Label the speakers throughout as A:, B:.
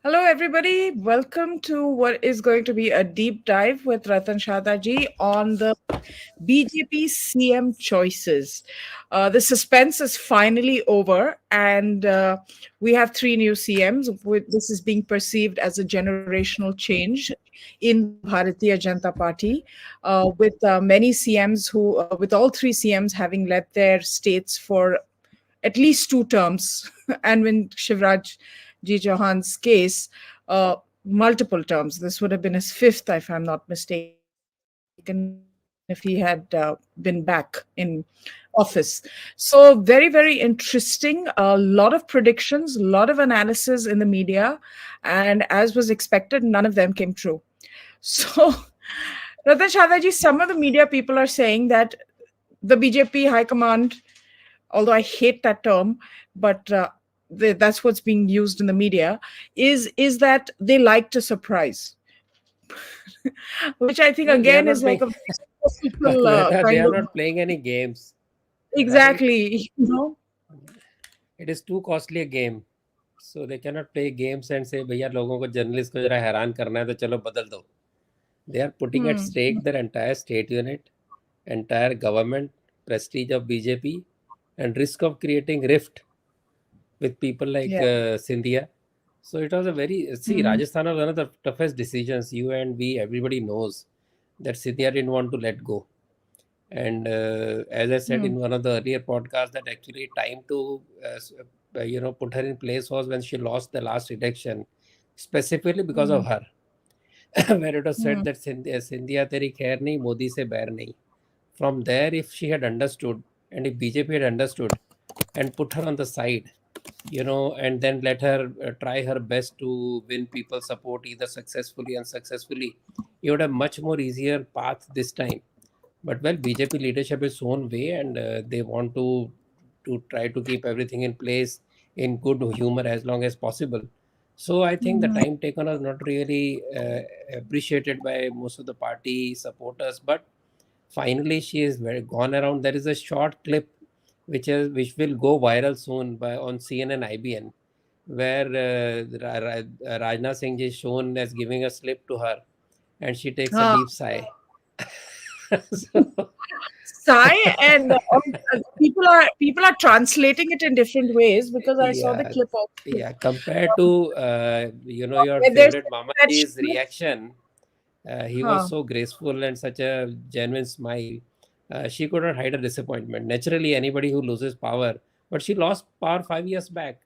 A: Hello, everybody. Welcome to what is going to be a deep dive with Ratan Sharda ji on the BJP CM choices. The suspense is finally over, and we have three new CMs. This is being perceived as a generational change in the Bharatiya Janata Party, with many CMs with all three CMs having led their states for at least two terms, and in Shivraj G. Chauhan's case, multiple terms. This would have been his fifth, if I'm not mistaken, if he had been back in office. So very, very interesting. A lot of predictions, a lot of analysis in the media, and as was expected, none of them came true. So, Ratan Shadaji, some of the media people are saying that the BJP High Command, although I hate that term, but that's what's being used in the media, is that they like to surprise, which I think
B: Well, they are
A: again
B: not
A: is like
B: playing.
A: a superficial
B: They
A: kind
B: are
A: of
B: not playing any games, right?
A: exactly, you know.
B: It is too costly a game. So they cannot play games and say, भैया लोगों को journalist को जरा हैरान करना है तो चलो बदल दो. They are putting at
A: Hmm.
B: stake their entire state unit, entire government, prestige of BJP, and risk of creating rift with people like
A: Yeah.
B: Scindia. So it was a very, see,
A: Hmm.
B: Rajasthan was one of the toughest decisions. You and we, everybody knows that Scindia didn't want to let go. And as I said
A: Hmm.
B: in one of the earlier podcasts, that actually time to put her in place was when she lost the last election, specifically because
A: Hmm.
B: of her, where it was
A: Hmm.
B: said that Scindia teri khair nahi, Modi se bair nahi. From there, if she had understood, and if BJP had understood and put her on the side, and then let her try her best to win people's support either successfully or unsuccessfully, you would have much more easier path this time. But well, BJP leadership is own way, and they want to try to keep everything in place in good humor as long as possible. So I think the
A: Hmm.
B: time taken was not really appreciated by most of the party supporters. But finally, she is very gone around. There is a short clip which will go viral soon on CNN IBN, where Rajnath Singh is shown as giving a slip to her, and she takes a
A: Ah.
B: deep sigh. So,
A: Sigh and people are translating it in different ways because I saw the
B: yeah,
A: clip also.
B: yeah. Compared to your
A: Where they're
B: favorite
A: saying that she
B: Mamaji's
A: was,
B: reaction, he was
A: huh.
B: so graceful and such a genuine smile. She could not hide her disappointment. Naturally, anybody who loses power, but she lost power 5 years back.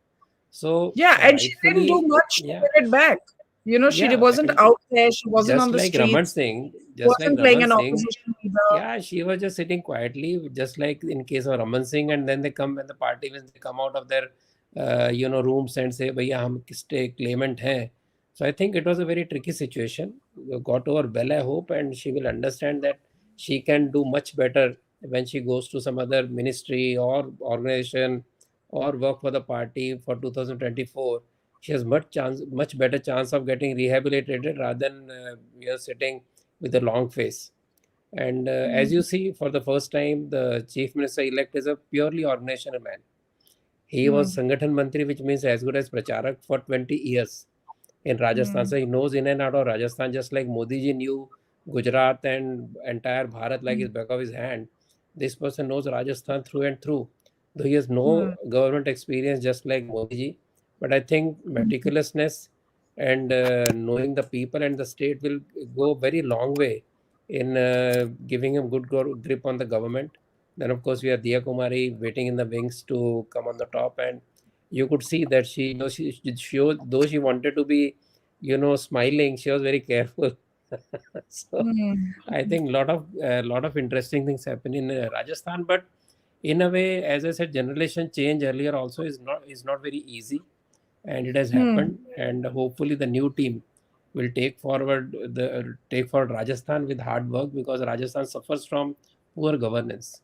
B: So
A: Yeah, and she didn't do
B: rightfully,
A: much to
B: yeah,
A: win it back. She
B: yeah,
A: wasn't
B: and
A: out there, she wasn't
B: just
A: on the
B: like Raman
A: streets,
B: Singh, just like
A: wasn't playing
B: Raman
A: an
B: Singh,
A: opposition leader.
B: yeah, she was just sitting quietly, just like in case of Raman Singh, and then they come when the party when they come out of their rooms and say, "Bhaiya, hum kiste claimant hain." So I think it was a very tricky situation. Got over well, I hope, and she will understand that she can do much better when she goes to some other ministry or organization or work for the party for 2024. She has much better chance of getting rehabilitated rather than sitting with a long face. And as you
A: Mm,
B: see, for the first time, the chief minister elect is a purely organizational man. He was
A: mm,
B: Sangathan Mantri, which means as good as Pracharak for 20 years in Rajasthan.
A: mm,
B: So he knows in and out of Rajasthan, just like Modi ji knew Gujarat and entire Bharat like his
A: mm,
B: back of his hand. This person knows Rajasthan through and through. Though he has no
A: mm,
B: government experience, just like Modi ji, but I think
A: mm.
B: meticulousness and knowing the people and the state will go very long way in giving him good grip on the government. Then, of course, we have Diya Kumari waiting in the wings to come on the top, and you could see that though she wanted to be, smiling, she was very careful. So,
A: Mm.
B: I think lot of interesting things happen in Rajasthan, but in a way, as I said, generation change earlier also is not very easy, and it has
A: Hmm.
B: happened, and hopefully the new team will take forward Rajasthan with hard work, because Rajasthan suffers from poor governance.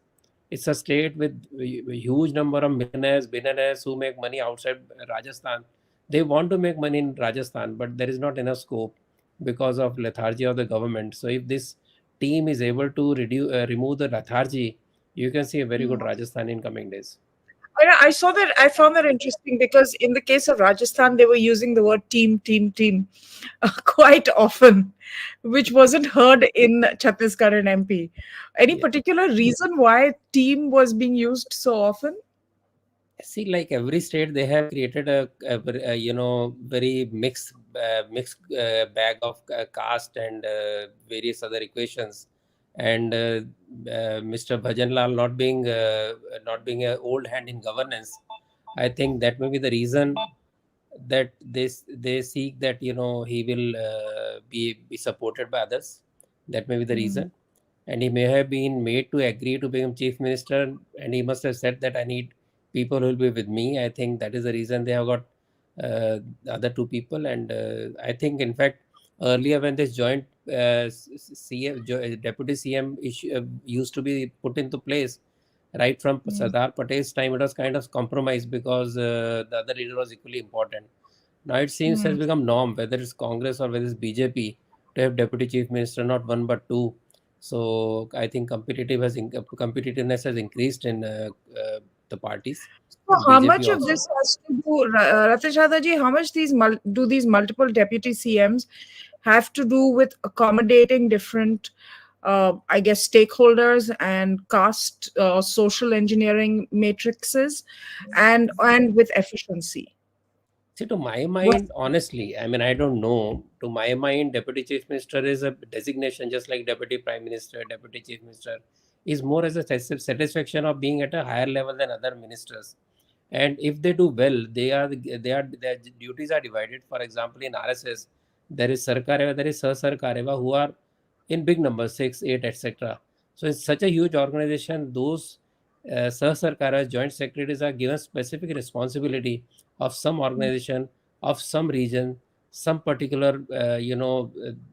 B: It's a state with a huge number of millionaires, billionaires who make money outside Rajasthan. They want to make money in Rajasthan, but there is not enough scope because of lethargy of the government. So if this team is able to remove the lethargy, you can see a very
A: Hmm.
B: good Rajasthan in coming days.
A: I saw that. I found that interesting because in the case of Rajasthan, they were using the word team, team, team quite often, which wasn't heard in Chhattisgarh and MP. Any
B: Yeah.
A: particular reason why team was being used so often?
B: See, like every state, they have created a very mixed bag of caste and various other equations. And Mr. Bhajanlal not being an old hand in governance, I think that may be the reason that they seek that he will be supported by others. That may be the
A: Mm,
B: reason, and he may have been made to agree to become chief minister, and he must have said that I need people who will be with me. I think that is the reason they have got the other two people, and I think in fact earlier when this joint deputy CM issue used to be put into place right from
A: mm,
B: Sardar Patel's time, it was kind of compromised because the other leader was equally important. Now it seems has
A: mm.
B: become norm, whether it's Congress or whether it's BJP, to have deputy chief minister, not one but two. So I think competitiveness has increased in the parties,
A: So
B: in
A: how
B: BJP
A: much of
B: also.
A: this has to do, Ratan Sharda ji, how much do these multiple deputy CMs have to do with accommodating different, I guess, stakeholders and caste social engineering matrices, and with efficiency?
B: See, to my
A: What?
B: mind, honestly, I mean, I don't know. To my mind, deputy chief minister is a designation, just like deputy prime minister, deputy chief minister, is more as a satisfaction of being at a higher level than other ministers. And if they do well, their duties are divided. For example, in RSS, there is Sarkareva, there is Sahasarkareva, who are in big numbers, 6, 8, etc. So it's such a huge organization. Those Sahasarkareva joint secretaries are given specific responsibility of some organization, of some region, some particular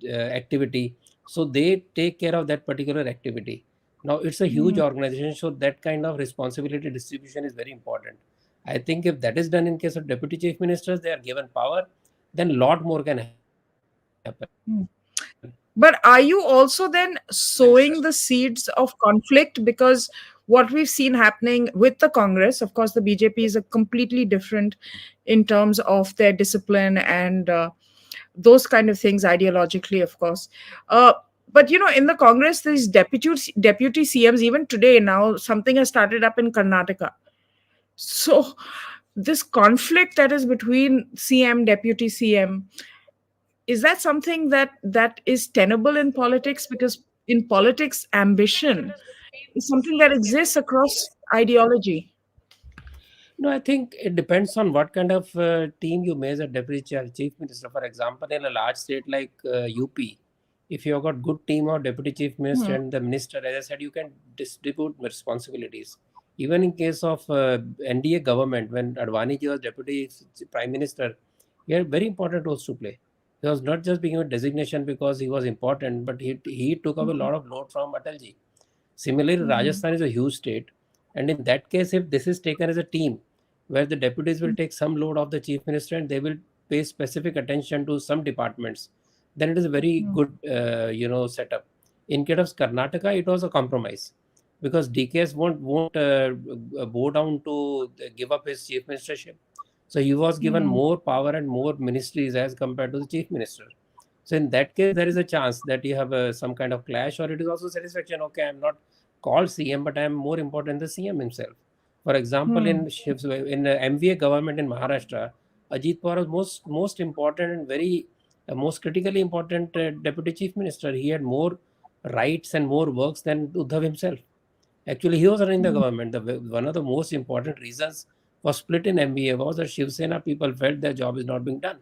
B: activity. So they take care of that particular activity. Now it's a huge
A: Mm,
B: organization, so that kind of responsibility distribution is very important. I think if that is done in case of deputy chief ministers, they are given power, then lot more can happen.
A: mm. But are you also then sowing the seeds of conflict? Because what we've seen happening with the Congress, of course, the BJP is a completely different in terms of their discipline and those kind of things ideologically, of course. Uh, but in the Congress, these deputy CMs, even today now, something has started up in Karnataka. So this conflict that is between CM, deputy CM, is that something that is tenable in politics? Because in politics, ambition is something that exists across ideology.
B: No, I think it depends on what kind of team you may as a deputy chief minister. For example, in a large state like UP, if you have got good team of deputy chief minister
A: Hmm.
B: and the minister, as I said, you can distribute responsibilities. Even in case of NDA government, when Advani ji was deputy prime minister, he had very important roles to play. He was not just being a designation because he was important, but he took up a
A: Hmm.
B: lot of load from Atalji. Similarly,
A: Hmm.
B: Rajasthan is a huge state, and in that case, if this is taken as a team, where the deputies will take some load of the chief minister and they will pay specific attention to some departments, then it is a very
A: Hmm.
B: good, setup. In case of Karnataka, it was a compromise because DKS won't bow down to give up his chief ministership. So he was given
A: Hmm.
B: more power and more ministries as compared to the chief minister. So in that case, there is a chance that you have some kind of clash, or it is also satisfaction. Okay, I'm not called CM, but I'm more important than the CM himself. For example,
A: Hmm.
B: in MVA government in Maharashtra, Ajit Pawar was most important and very most critically important deputy chief minister. He had more rights and more works than Uddhav himself. Actually, he was running the
A: Hmm.
B: government. One of the most important reasons for split in MVA was that Shiv Sena people felt their job is not being done.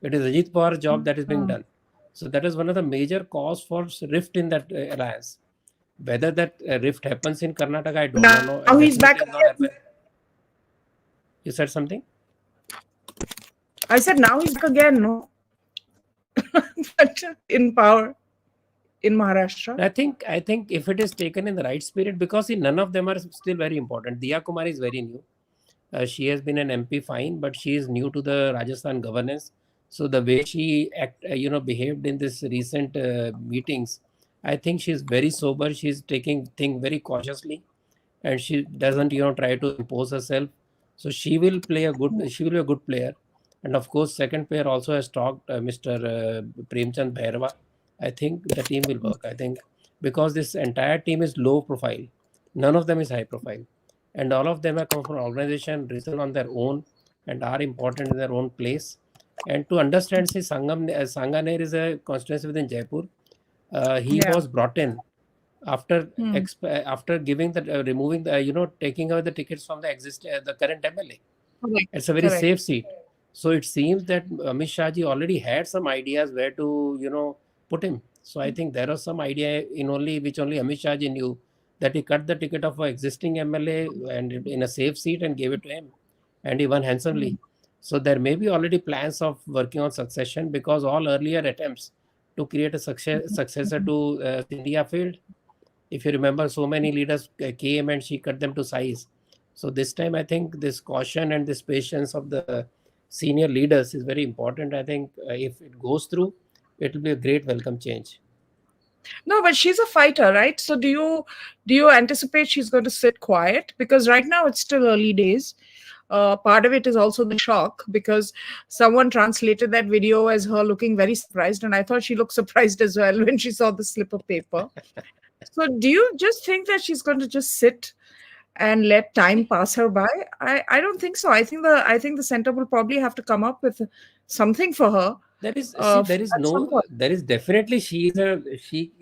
B: It is Ajit Pawar's job that is being
A: Hmm.
B: done. So that is one of the major cause for rift in that alliance. Whether that rift happens in Karnataka, I don't know.
A: Now
B: No,
A: he's back
B: definitely has not
A: again.
B: happened. You said something?
A: I said now he's back again, no? But in power in Maharashtra.
B: I think if it is taken in the right spirit, because see, none of them are still very important. Diya Kumar is very new. She has been an MP fine, but she is new to the Rajasthan governance. So the way she behaved in this recent meetings, I think she's very sober. She's taking things very cautiously, and she doesn't try to impose herself. So she will be a good player. And of course, second player also has talked, Mr. Premchand Bhairava. I think the team will work. I think because this entire team is low profile, none of them is high profile, and all of them have come from organization, risen on their own, and are important in their own place. And to understand, see, Sanganer is a constituency within Jaipur. He
A: Yeah.
B: was brought in after
A: Hmm.
B: after giving the removing the taking away the tickets from the current MLA.
A: Correct.
B: It's a very
A: Correct.
B: safe seat. So it seems that Amit Shah ji already had some ideas where to put him. So I think there was some idea in only which only Amit Shah ji knew, that he cut the ticket of an existing MLA and in a safe seat and gave it to him, and he won
A: Hmm.
B: handsomely. So there may be already plans of working on succession, because all earlier attempts to create a successor
A: Hmm.
B: to Scindia failed. If you remember, so many leaders came and she cut them to size. So this time, I think this caution and this patience of the senior leaders is very important. I think if it goes through, it will be a great welcome change.
A: No, but she's a fighter, right? So do you anticipate she's going to sit quiet? Because right now it's still early days. Part of it is also the shock because someone translated that video as her looking very surprised, and I thought she looked surprised as well when she saw the slip of paper. So do you just think that she's going to just sit and let time pass her by? I don't think so. I think the center will probably have to come up with something for her
B: There is see, there is
A: at some
B: no,
A: point.
B: there is definitely she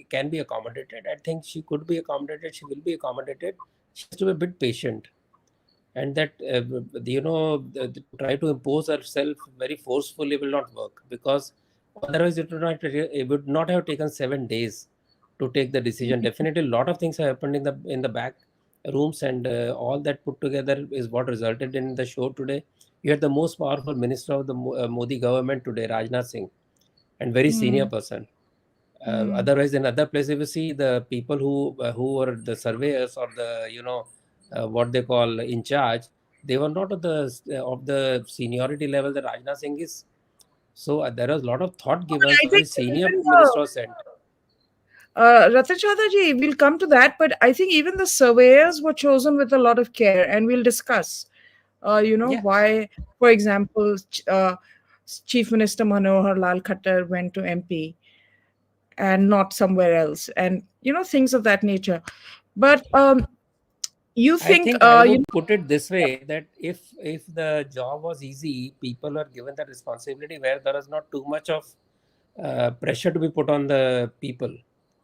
B: can be accommodated. I think she could be accommodated. She will be accommodated. She has to be a bit patient, and that to try to impose herself very forcefully will not work, because otherwise it would not have taken 7 days to take the decision. Definitely a lot of things have happened in the back rooms, and all that put together is what resulted in the show today. You had the most powerful minister of the Modi government today, Rajnath Singh, and very senior
A: Hmm.
B: person.
A: Hmm.
B: Otherwise, in other places, you see the people who were the surveyors, or the what they call in charge. They were not of the seniority level that Rajnath Singh is. So there was a lot of thought
A: But
B: given.
A: I
B: So very
A: think
B: senior
A: even
B: minister was sent.
A: Ratan Chowdhury, we'll come to that, but I think even the surveyors were chosen with a lot of care, and we'll discuss,
B: Yeah,
A: why, for example, Chief Minister Manohar Lal Khattar went to MP and not somewhere else, and things of that nature. But you
B: I
A: think,
B: think I would put it this way, that if the job was easy, people are given the responsibility where there is not too much of pressure to be put on the people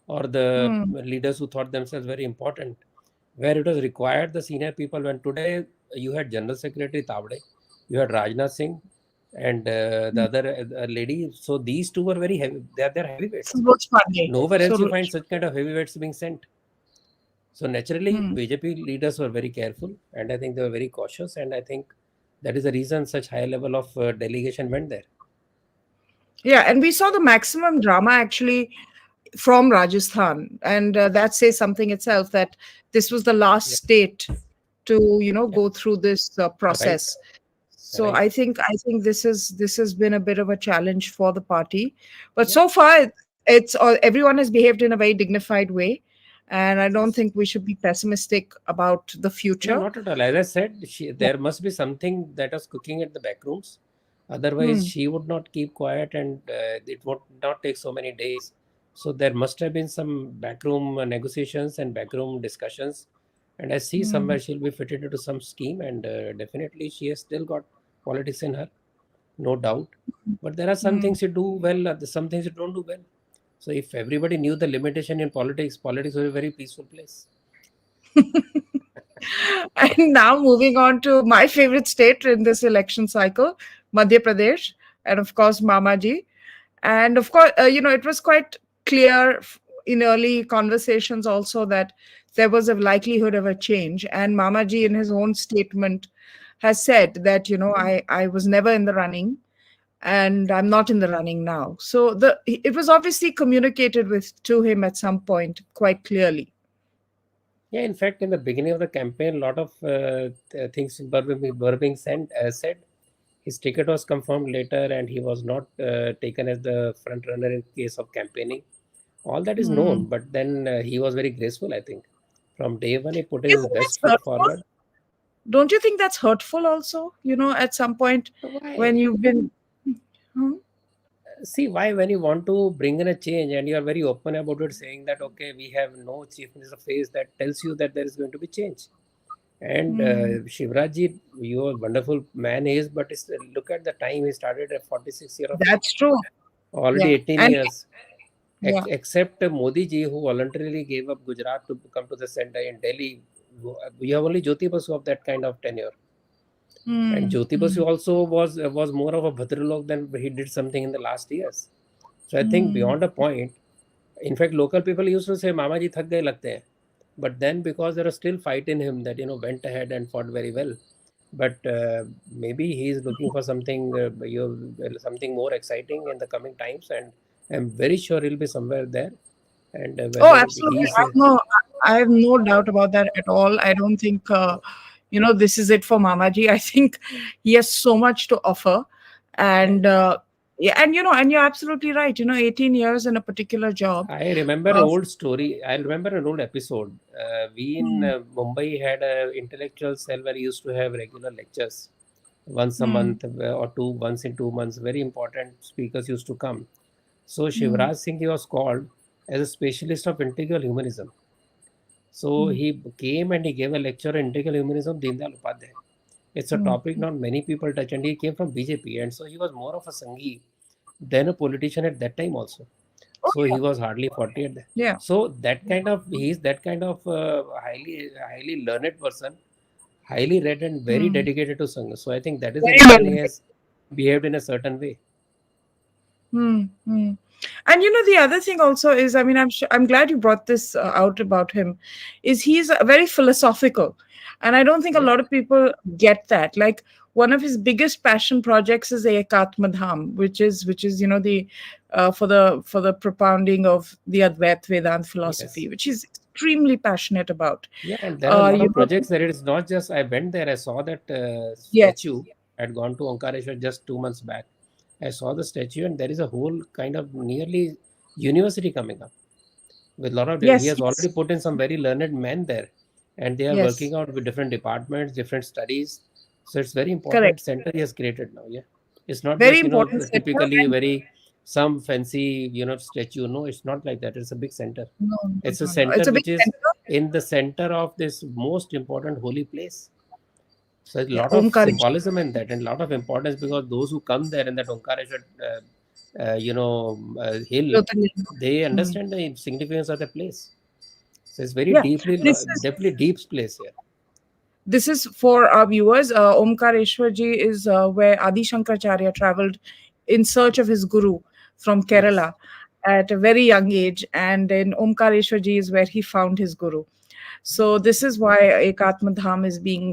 B: or the
A: hmm,
B: leaders who thought themselves very important, where it was required the senior people. When today you had General Secretary Tavade, you had Rajnath Singh, and the
A: hmm,
B: other lady. So these two were very heavy. They're heavyweights.
A: Saroj Pandey,
B: Nowhere else you find
A: Saroj.
B: such kind of heavyweights being sent. So naturally,
A: Hmm.
B: BJP leaders were very careful, and I think they were very cautious, and I think that is the reason such high level of delegation went there.
A: Yeah, and we saw the maximum drama actually from Rajasthan, and that says something itself that this was the last
B: Yeah,
A: state to
B: yeah,
A: go through this
B: right,
A: process. So
B: right.
A: I think this has been a bit of a challenge for the party, but
B: Yeah.
A: so far everyone has behaved in a very dignified way, and I don't
B: Yes.
A: think we should be pessimistic about the
B: No,
A: future.
B: not at all. As I said,
A: Yeah.
B: there must be something that was cooking at the back rooms. Otherwise,
A: Hmm.
B: she would not keep quiet, and it would not take so many days. So there must have been some backroom negotiations and backroom discussions. And I see
A: Hmm.
B: somewhere she'll be fitted into some scheme, and definitely she has still got politics in her, no doubt. But there are some
A: Hmm.
B: things you do well, some things you don't do well. So if everybody knew the limitation in politics, politics would be a very peaceful place.
A: And now moving on to my favorite state in this election cycle, Madhya Pradesh, and of course Mamaji. And of course, it was quite clear in early conversations also that there was a likelihood of a change. And Mamaji, in his own statement, has said that I was never in the running, and I'm not in the running now. So it was obviously communicated with to him at some point quite clearly.
B: Yeah, in fact, in the beginning of the campaign, a lot of things were being said. His ticket was confirmed later, and he was not taken as the front runner in case of campaigning. All that is
A: Hmm.
B: known, but then he was very graceful, I think. From day one, he put
A: You
B: his
A: think
B: best
A: that's
B: foot
A: hurtful?
B: forward.
A: Don't you think that's hurtful also? At some point when
B: Why?
A: you've been. Hmm?
B: See, why when you want to bring in a change and you are very open about it, saying that okay, we have no chief minister face, that tells you that there is going to be change. And
A: Hmm.
B: Shivraj ji, you are wonderful man he is, but look at the time he started at 46 year of age,
A: That's true.
B: already
A: Yeah.
B: 18
A: And
B: years.
A: yeah.
B: Except Modi ji, who voluntarily gave up Gujarat to come to the center in Delhi, we have only Jyoti Basu of that kind of tenure. And
A: Hmm.
B: Jyoti
A: Hmm.
B: Basu also was more of a Bhadralok than he did something in the last years. So I think
A: Hmm.
B: beyond a point, in fact, local people used to say, Mama ji thak gaye lagte hain. But then because there was still fight in him that, went ahead and fought very well. But maybe he is looking for something more exciting in the coming times. And I'm very sure he'll be somewhere there. And
A: Oh,
B: whether
A: absolutely.
B: he's,
A: I have no doubt about that at all. I don't think, this is it for Mamaji. I think he has so much to offer.
B: and
A: And yeah, and you're absolutely right. 18 years in a particular job.
B: I remember an
A: Uh,
B: old story. I remember an old episode. We in
A: hmm,
B: Mumbai had a intellectual cell where we used to have regular lectures once a
A: hmm,
B: month or two, once in 2 months. Very important speakers used to come. So
A: hmm,
B: Shivraj Singh he was called as a specialist of integral humanism. So
A: hmm,
B: he came and he gave a lecture on integral humanism, Deendayal Upadhyay. It's a
A: hmm.
B: topic not many people touch, and he came from BJP, and so he was more of a Sanghi than a politician at that time also.
A: Oh,
B: So
A: yeah.
B: he was hardly 40 at that.
A: Yeah.
B: So that kind of he's that kind of highly learned person, highly read and very
A: Hmm.
B: dedicated to Sangha. So I think that is the
A: Very
B: reason he
A: well.
B: has behaved in a certain way.
A: Hmm, hmm. And the other thing also is, I mean, I'm glad you brought this out about him, is he's very philosophical, and I don't think a
B: Yeah.
A: lot of people get that. Like one of his biggest passion projects is Ekatmadham, which is the for the propounding of the Advait Vedant
B: Yes.
A: philosophy, which he's extremely passionate about.
B: Yeah, and there are a lot
A: You
B: of
A: know,
B: projects that it is not just I went there, I saw that statue.
A: yes,
B: I had gone to Omkareshwar just 2 months back. I saw the statue, and there is a whole kind of nearly university coming up with a lot of. He
A: yes,
B: has
A: yes,
B: already put in some very learned men there, and they are
A: yes,
B: working out with different departments, different studies. So it's very
A: correct.
B: important center he has created now. Yeah, it's not
A: Very
B: just
A: important sector.
B: typically
A: And
B: very some fancy statue. No, it's not like that. It's a big center.
A: no, no,
B: It's a
A: no, no. It's
B: center
A: a big
B: which is
A: center.
B: in the center of this most important holy place. So a
A: Yeah,
B: lot of
A: Omkareshwar.
B: symbolism in that and a lot of importance because those who come there in that Omkareshwar, hill,
A: Jyotirlinga.
B: they
A: Hmm.
B: understand the significance of the place. So it's very
A: Yeah,
B: deeply,
A: this is
B: deeply deep place here.
A: this is for our viewers. Omkareshwar ji is where Adi Shankaracharya traveled in search of his guru from
B: Yes,
A: Kerala at a very young age, and in Omkareshwar ji is where he found his guru. So this is why Ekatma Dham is being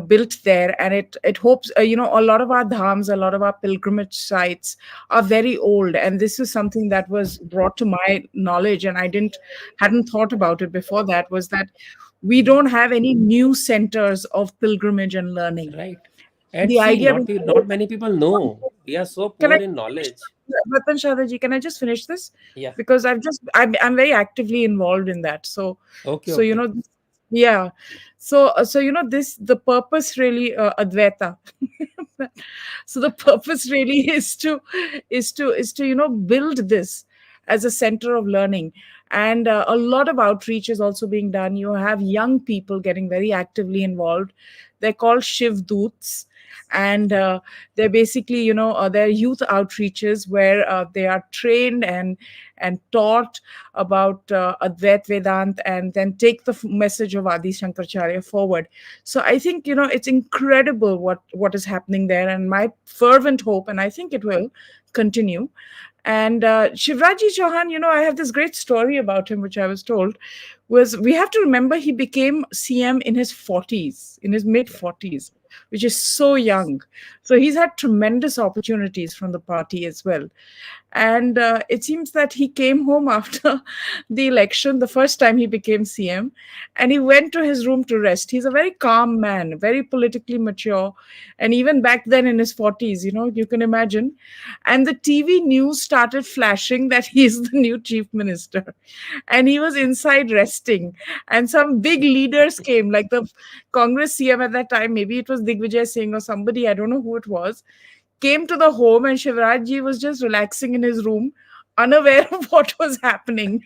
A: built there, and it hopes, a lot of our dhams, a lot of our pilgrimage sites are very old, and this is something that was brought to my knowledge, and I didn't hadn't thought about it before. That was that we don't have any new centers of pilgrimage and learning.
B: right. And
A: The
B: see,
A: idea
B: not many people know. We are so
A: can I
B: poor in
A: finish
B: knowledge.
A: this? Ratan Sharda ji, can I just finish this?
B: Yeah.
A: Because I'm very actively involved in that. So,
B: Okay.
A: so
B: Okay.
A: yeah. So this the purpose really, Advaita. So the purpose really is to build this as a center of learning, and a lot of outreach is also being done. You have young people getting very actively involved. They're called Shiv Doots, and they're basically, they're youth outreaches where they are trained and taught about Advait Vedant, and then take the message of Adi Shankaracharya forward. So I think, it's incredible what is happening there, and my fervent hope, and I think it will continue. And Shivraji Chauhan, I have this great story about him, which I was told, was we have to remember he became CM in his 40s, in his mid
B: Yeah.
A: 40s, which is so young. So he's had tremendous opportunities from the party as well. And it seems that he came home after the election, the first time he became CM, and he went to his room to rest. He's a very calm man, very politically mature. And even back then in his 40s, you can imagine. And the TV news started flashing that he's the new chief minister. And he was inside resting. And some big leaders came, like the Congress CM at that time, maybe it was Digvijay Singh or somebody, I don't know who it was, came to the home, and Shivraj ji was just relaxing in his room, unaware of what was happening.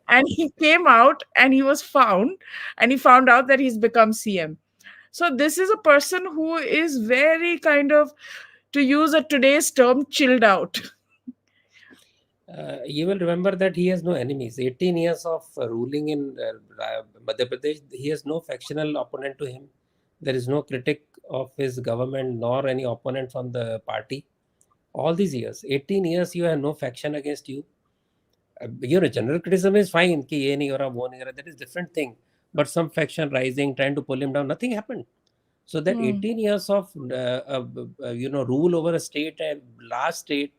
A: And he came out and he was found, and he found out that he's become CM. So this is a person who is very kind of, to use a today's term, chilled out.
B: You will remember that he has no enemies. 18 years of ruling in Madhya Pradesh, he has no factional opponent to him. There is no critic of his government nor any opponent from the party. All these years, 18 years, you have no faction against you. General criticism is fine. Ki ye nahi ho raha, wo nahi ho raha. That is different thing. But some faction rising, trying to pull him down, nothing happened. So that
A: Hmm.
B: 18 years of rule over a state, a large state,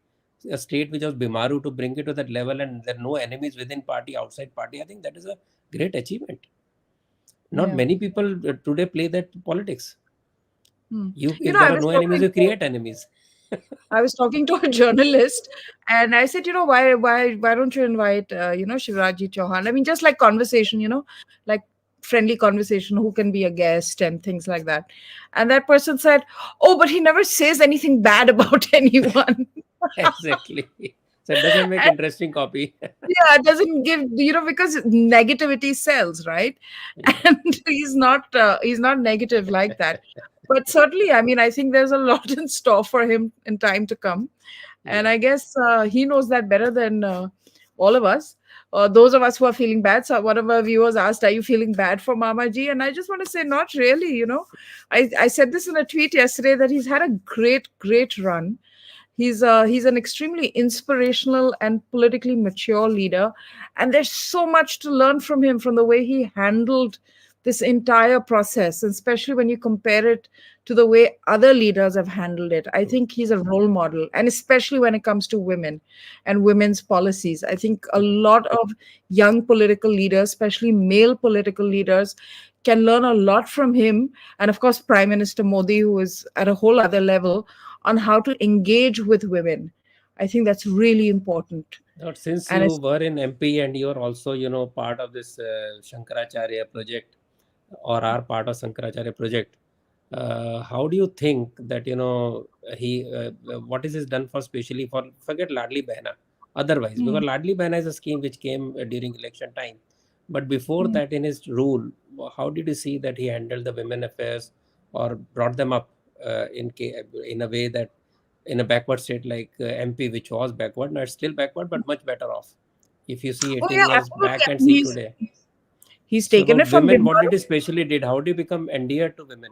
B: a state which was Bimaru, to bring it to that level, and there are no enemies within party, outside party, I think that is a great achievement. Not
A: Yeah.
B: many people today play that politics.
A: Hmm.
B: If
A: I
B: there are
A: was
B: no enemies,
A: talking
B: you
A: to
B: create enemies.
A: I was talking to a journalist, and I said, why don't you invite, Shivraji Chauhan? I mean, just like conversation, like friendly conversation, who can be a guest and things like that. And that person said, oh, but he never says anything bad about anyone.
B: Exactly. So it doesn't make
A: And
B: interesting copy.
A: yeah, it doesn't give, because negativity sells, right?
B: Yeah,
A: And he's not negative like that. But certainly, I mean, I think there's a lot in store for him in time to come. And
B: yeah,
A: I guess he knows that better than all of us. Those of us who are feeling bad. So one of our viewers asked, "Are you feeling bad for Mama Ji?" And I just want to say, not really. I said this in a tweet yesterday that he's had a great, great run. He's an extremely inspirational and politically mature leader, and there's so much to learn from him, from the way he handled this entire process, and especially when you compare it to the way other leaders have handled it. I
B: true,
A: think he's a role model, and especially when it comes to women and women's policies. I think a
B: true.
A: lot of young political leaders, especially male political leaders, can learn a lot from him. And of course, Prime Minister Modi, who is at a whole other level, on how to engage with women. I think that's really important.
B: Now, since
A: And
B: you
A: it's,
B: were in MP and you are also, part of this Shankaracharya project, or are part of Shankaracharya project, how do you think that, what is this done for, specially for, forget Ladli Behna, otherwise, because
A: Hmm,
B: Ladli Behna is a scheme which came during election time. But before
A: hmm.
B: that, in his rule, how did you see that he handled the women affairs or brought them up in a way that, in a backward state like MP, which was backward, now it's still backward, but much better off. If you see
A: Oh
B: 18
A: yeah,
B: years
A: absolutely.
B: back
A: I
B: and
A: mean,
B: see
A: he's
B: today.
A: he's
B: So
A: taken
B: about
A: it from
B: women, what did
A: Bimbar.
B: he specially did? How do you become endeared to women?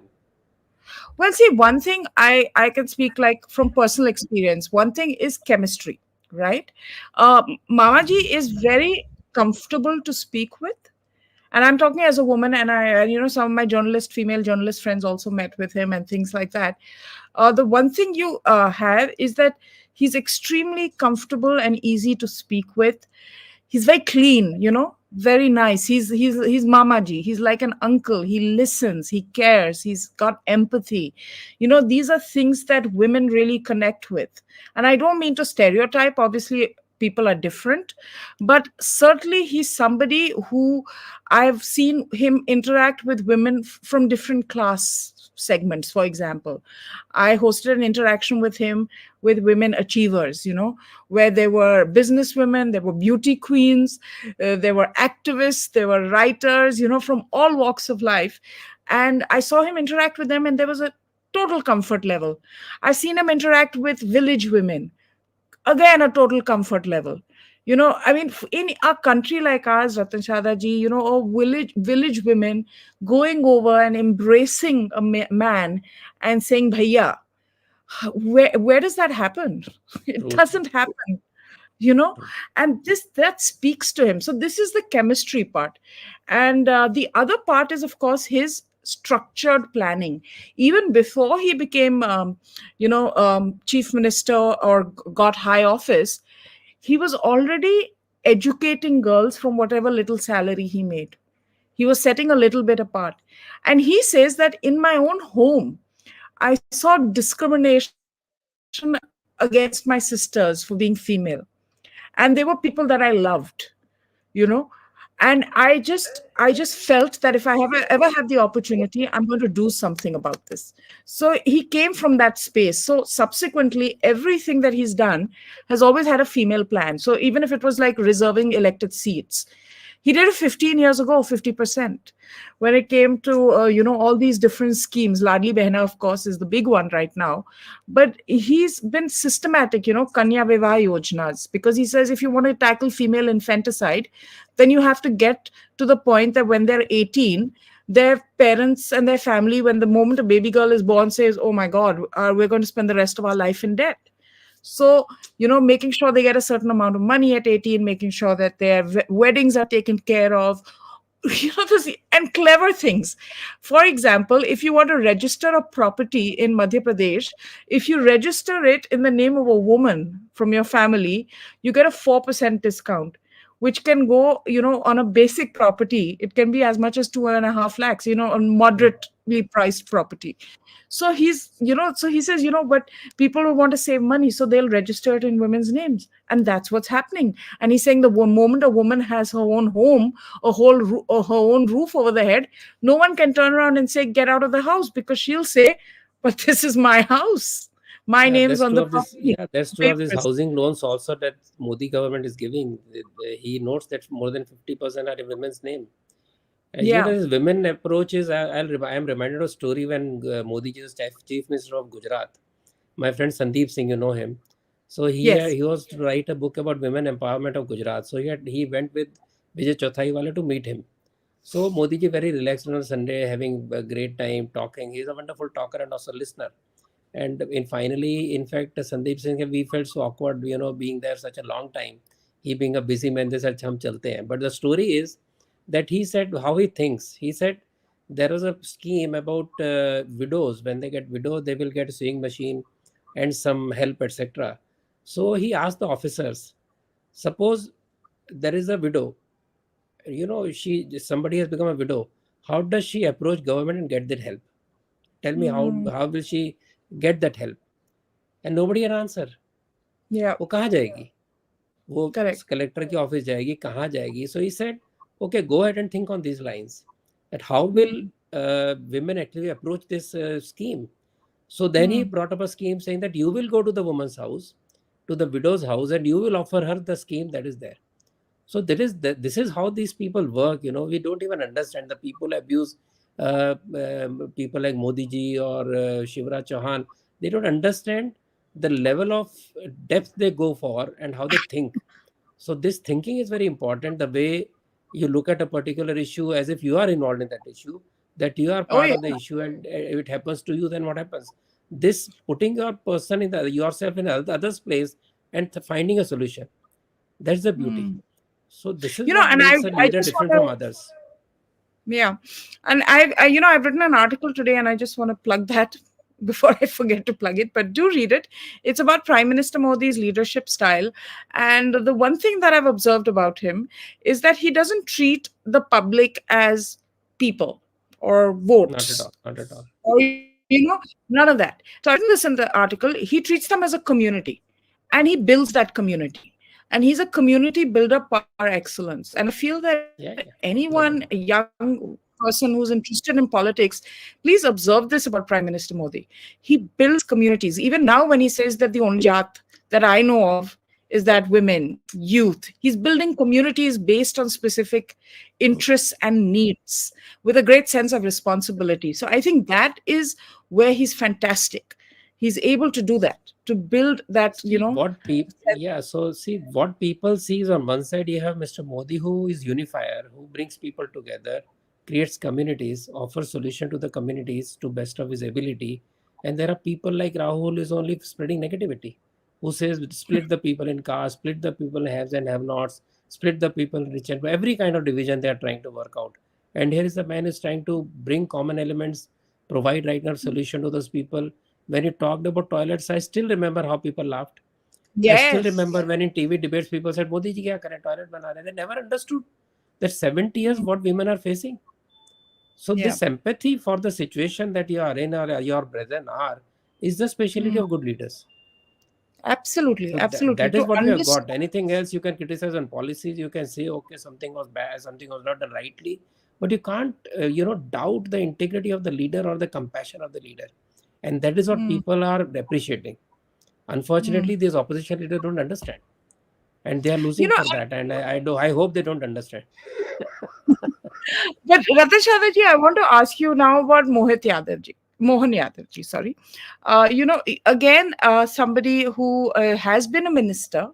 A: Well, see, one thing I can speak like from personal experience. One thing is chemistry, right? Mamaji is very comfortable to speak with, and I'm talking as a woman. And some of my female journalist friends also met with him and things like that. The one thing you have is that he's extremely comfortable and easy to speak with. He's very clean, very nice. He's mamaji. He's like an uncle. He listens, he cares, he's got empathy. These are things that women really connect with. And I don't mean to stereotype, obviously people are different, but certainly he's somebody who I've seen him interact with women from different class segments. For example, I hosted an interaction with him with women achievers, where there were business women, there were beauty queens, there were activists, there were writers, from all walks of life. And I saw him interact with them, and there was a total comfort level. I've seen him interact with village women, again, a total comfort level. I mean, in a country like ours, Ratan Sharda ji, a village women going over and embracing a man and saying, Bhaiya, where does that happen? It
B: True, true,
A: doesn't happen, you know
B: true.
A: and that speaks to him. So this is the chemistry part. And the other part is, of course, his structured planning. Even before he became, chief minister or got high office, he was already educating girls from whatever little salary he made. He was setting a little bit apart. And he says that in my own home, I saw discrimination against my sisters for being female. And they were people that I loved, you know. And I just felt that if I ever have the opportunity, I'm going to do something about this. So he came from that space. So subsequently, everything that he's done has always had a female plan. So even if it was like reserving elected seats, he did it 15 years ago, 50%. When it came to, all these different schemes, Ladli Behna, of course, is the big one right now. But he's been systematic, Kanya Vivah Yojnas, because he says if you want to tackle female infanticide, then you have to get to the point that when they're 18, their parents and their family, when the moment a baby girl is born, says, oh my God, we're going to spend the rest of our life in debt. So, making sure they get a certain amount of money at 18, making sure that their weddings are taken care of, this, and clever things. For example, if you want to register a property in Madhya Pradesh, if you register it in the name of a woman from your family, you get a 4% discount, which can go, on a basic property. It can be as much as 2.5 lakhs, on moderately priced property. So so he says, but people will want to save money, so they'll register it in women's names. And that's what's happening. And he's saying the moment a woman has her own home, her own roof over the head, no one can turn around and say, get out of the house, because she'll say, but this is my house. My
B: Yeah,
A: name's
B: that's
A: on
B: true
A: the
B: of this.
A: property,
B: Yeah, that's true of these
A: papers.
B: housing loans also that Modi government is giving. He notes that more than 50% are in women's name.
A: Yeah.
B: This women approach is. I am reminded of a story when Modi ji was chief minister of Gujarat. My friend Sandeep Singh, you know him. So
A: Yes.
B: he was to write a book about women empowerment of Gujarat. So he went with Vijay Chothaiwala to meet him. So Modi ji very relaxed on Sunday, having a great time talking. He's a wonderful talker and also listener. And in fact, Sandeep Singh, we felt so awkward, being there such a long time. He being a busy man, they said, "Hum chalte hain." But the story is that he said how he thinks. He said there was a scheme about widows. When they get widow, they will get a sewing machine and some help, etc. So he asked the officers, suppose there is a widow, somebody has become a widow. How does she approach government and get that help? Tell me
A: Mm,
B: how will she get that help? And nobody had answer.
A: yeah.
B: वो कहाँ जाएगी? वो
A: Correct.
B: Collector के office जाएगी, कहाँ जाएगी? So he said, okay, go ahead and think on these lines. That how will
A: Mm,
B: women actually approach this scheme? So then he
A: mm,
B: brought up a scheme saying that you will go to the woman's house, to the widow's house, and you will offer her the scheme that is there. So this is how these people work. We don't even understand. The people abuse people like Modi ji or Shivraj Chauhan. They don't understand the level of depth they go for and how they think. So this thinking is very important. The way you look at a particular issue as if you are involved in that issue, that you are
A: oh
B: part
A: yeah.
B: of the issue, and if it happens to you, then what happens? This putting your person in yourself in the other's place and finding a solution. That's the beauty.
A: Mm.
B: So this is what
A: And
B: makes a
A: I
B: leader
A: just want
B: different from
A: to,
B: others.
A: yeah. And I've written an article today, and I just want to plug that before I forget to plug it. But do read it. It's about Prime Minister Modi's leadership style. And the one thing that I've observed about him is that he doesn't treat the public as people or
B: Not at
A: votes,
B: all. Not at all.
A: or none of that. So I've written this in the article. He treats them as a community, and he builds that community, and he's a community builder par excellence. And I feel that
B: Yeah, yeah.
A: anyone, a
B: No
A: young
B: doubt.
A: person who's interested in politics, please observe this about Prime Minister Modi. He builds communities. Even now, when he says that the only jat that I know of is that women, youth, he's building communities based on specific interests and needs with a great sense of responsibility. So I think that is where he's fantastic. He's able to do that, to build that,
B: See what people, yeah. So see what people see is on one side you have Mr. Modi, who is unifier, who brings people together, creates communities, offers solution to the communities to best of his ability, and there are people like Rahul is only spreading negativity, who says split the people in caste, split the people in haves and have-nots, split the people in rich and poor. Every kind of division they are trying to work out, And here is the man is trying to bring common elements, provide right now solution to those people. When he talked about toilets, I still remember how people laughed. I still remember
A: Yes.
B: when in TV debates people said, Modi ji kya kare, toilet bana rahe. They never understood that 70 years
A: Mm.
B: what women are facing. So
A: Yeah.
B: this empathy for the situation that you are in or your brethren are is the specialty
A: Mm.
B: of good leaders.
A: Absolutely.
B: So
A: Absolutely.
B: that is
A: To
B: what we have got.
A: understand.
B: Anything else you can criticize on policies. You can say, okay, something was bad, something was not done rightly, but you can't, doubt the integrity of the leader or the compassion of the leader, and that is what
A: Mm.
B: people are appreciating.
A: Mm.
B: Unfortunately, these opposition leaders don't understand, and they are
A: You
B: losing
A: know,
B: for that. And I hope they don't understand.
A: but Ratan Sharda ji, I want to ask you now about Mohit Yadav ji. Mohan Yadav ji, sorry. Again, somebody who has been a minister,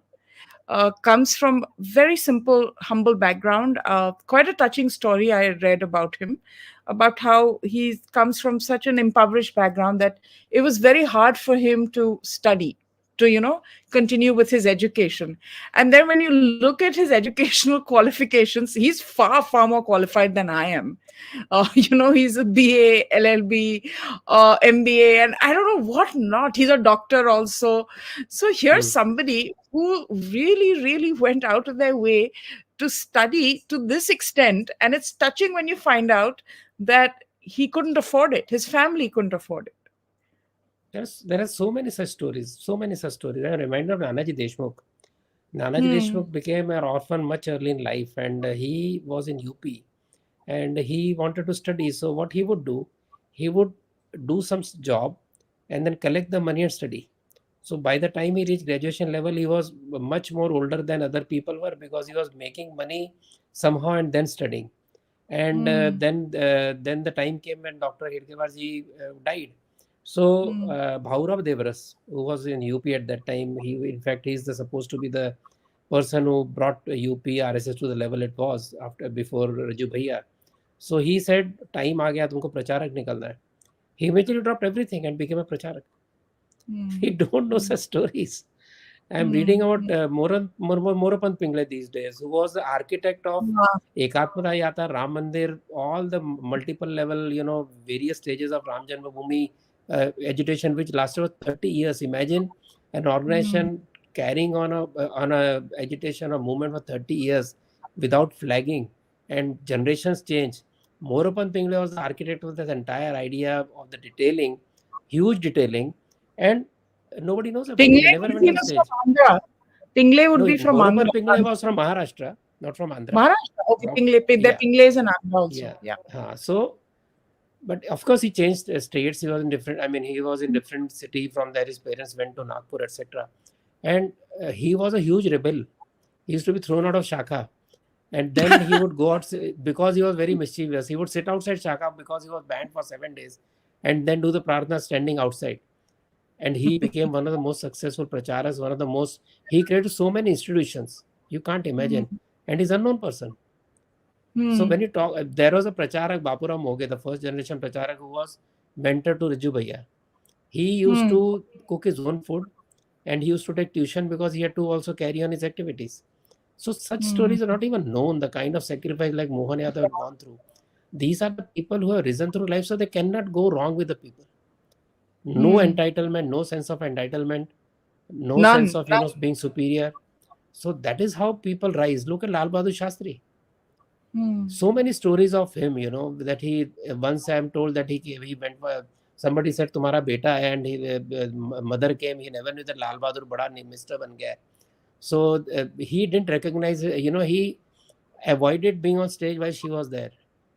A: comes from very simple, humble background. Quite a touching story I read about him, about how he comes from such an impoverished background that it was very hard for him to study, to continue with his education. And then when you look at his educational qualifications, he's far, far more qualified than I am. He's a BA, LLB, MBA, and I don't know what not. He's a doctor also. So here's
B: Hmm.
A: somebody who really, really went out of their way to study to this extent. And it's touching when you find out that he couldn't afford it, his family couldn't afford it.
B: There are so many such stories, so many such stories. I'm reminded of Nanaji Deshmukh. Nanaji
A: Hmm.
B: Deshmukh became an orphan much early in life, and he was in UP, and he wanted to study. So what he would do some job, and then collect the money and study. So by the time he reached graduation level, he was much more older than other people were, because he was making money somehow and then studying. And
A: Hmm.
B: then the time came when Dr. Hedgewarji died. So
A: Hmm.
B: Bhaurav Devras, who was in UP at that time, he in fact he is supposed to be the person who brought UP RSS to the level it was after before Raju Bhaiya. So he said, time आ गया तुमको प्रचारक निकलना है. He immediately dropped everything and became a pracharak.
A: Hmm.
B: We don't know such stories. I'm reading
A: Hmm.
B: about Morapant Pingle these days, who was the architect of
A: Hmm.
B: Ekatmata Yatra, Ram Mandir, all the multiple level, various stages of Ram Janmabhoomi agitation, which lasted for 30 years. Imagine an
A: Hmm.
B: organization carrying on a agitation or movement for 30 years without flagging, and generations change. Morapant Pingle was the architect of this entire idea of the detailing, huge detailing, and nobody knows about it. He
A: Tingley
B: never
A: would
B: went
A: be
B: on
A: from
B: stage.
A: Andhra. Tingley would
B: No,
A: be from Andhra.
B: Morapan Pingle was from Maharashtra, not from Andhra.
A: Maharashtra. Okay,
B: From
A: Tingley. The
B: Yeah,
A: Tingley is an Andhra also.
B: yeah.
A: Yeah.
B: So, but of course, he changed states. He was in different. I mean, he was in different city. From there, his parents went to Nagpur, etc. And he was a huge rebel. He used to be thrown out of Shaka, and then he would go out because he was very mischievous. He would sit outside Shaka because he was banned for 7 days, and then do the prarthana standing outside. And he became one of the most successful pracharas, one of the most, he created so many institutions you can't
A: Hmm.
B: imagine, and he's an unknown person. So
A: Hmm.
B: when you talk, there was a pracharak Bapuram Moge, the first generation pracharak, who was mentor to Riju Bhaiya. He used
A: Hmm.
B: to cook his own food, and he used to take tuition because he had to also carry on his activities. So such
A: Hmm.
B: stories are not even known, the kind of sacrifice like Mohan Yadav had gone through. These are the people who have risen through life, so they cannot go wrong with the people. No
A: Hmm.
B: entitlement, no sense of entitlement, no sense
A: None.
B: of
A: None.
B: being superior. So that is how people rise. Look at Lal Bahadur Shastri.
A: Hmm.
B: So many stories of him, that he once I am told that he went for, somebody said तुम्हारा बेटा है, and mother came, he never knew that Lal Bahadur बड़ा minister बन गया है. So he didn't recognize, he avoided being on stage while she was there.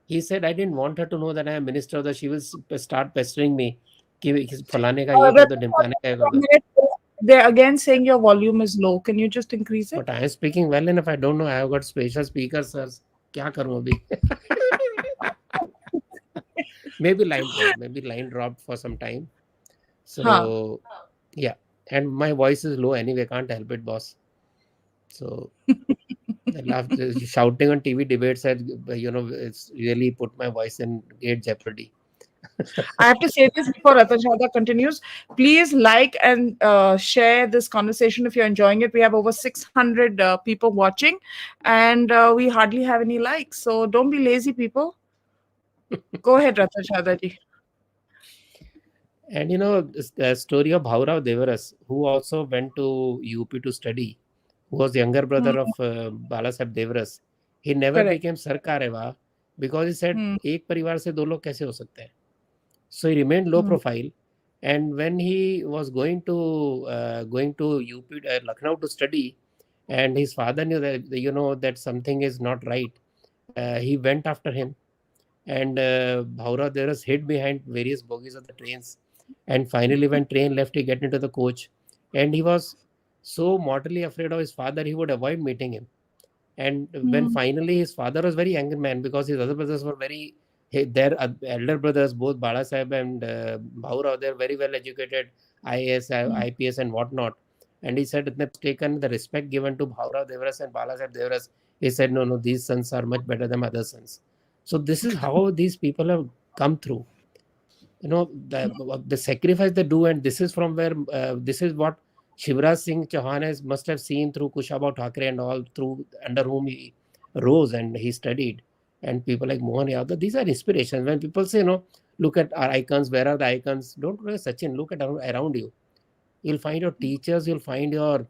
B: He said, I didn't want her to know that I am minister, that she will start pestering me कि फलाने का ये कर दो, ढिमकाने का ये कर दो.
A: They're again saying your volume is low. Can you just increase it?
B: But I am speaking well enough. I don't know. I have got special speakers, sir. क्या करूं अभी? Maybe line dropped for some time.
A: Huh.
B: So yeah, and my voice is low anyway. Can't help it, boss. So I laughed. Shouting on TV debates had, it's really put my voice in great jeopardy.
A: I have to say this before Ratan Sharda continues. Please like and share this conversation if you're enjoying it. We have over 600 people watching, and we hardly have any likes. So don't be lazy, people. Go ahead, Ratan Sharda ji.
B: And the story of Bhaurav Devaras, who also went to UP to study, who was younger
A: Hmm,
B: brother of Balasaheb Devaras, he never
A: correct.
B: became Sarkareva because he said,
A: Hmm,
B: एक परिवार से दो लोग कैसे हो सकते हैं? So he remained low
A: hmm,
B: profile. And when he was going to UP, Lucknow to study, and his father knew that that something is not right, he went after him, and Bhaura there was hid behind various bogies of the trains, and finally when train left, he get into the coach, and he was so mortally afraid of his father, he would avoid meeting him. And when
A: hmm,
B: finally his father was very angry man because his other brothers were their elder brothers, both Bala Sahib and Bhaura, they're very well educated, IAS,
A: hmm,
B: IPS, and whatnot. And he said, "Itne taken the respect given to Bhaura Devras and Bala Sahib Devras." He said, "No, no, these sons are much better than other sons." So this is how these people have come through. The sacrifice they do, and this is from where this is what Shivraj Singh Chauhan must have seen through Kushabha Thakre and all, through under whom he rose and he studied. And people like Mohan Yadav, these are inspirations. When people say, look at our icons, where are the icons? Don't look at Sachin, look at around you. You'll find your teachers, you'll find your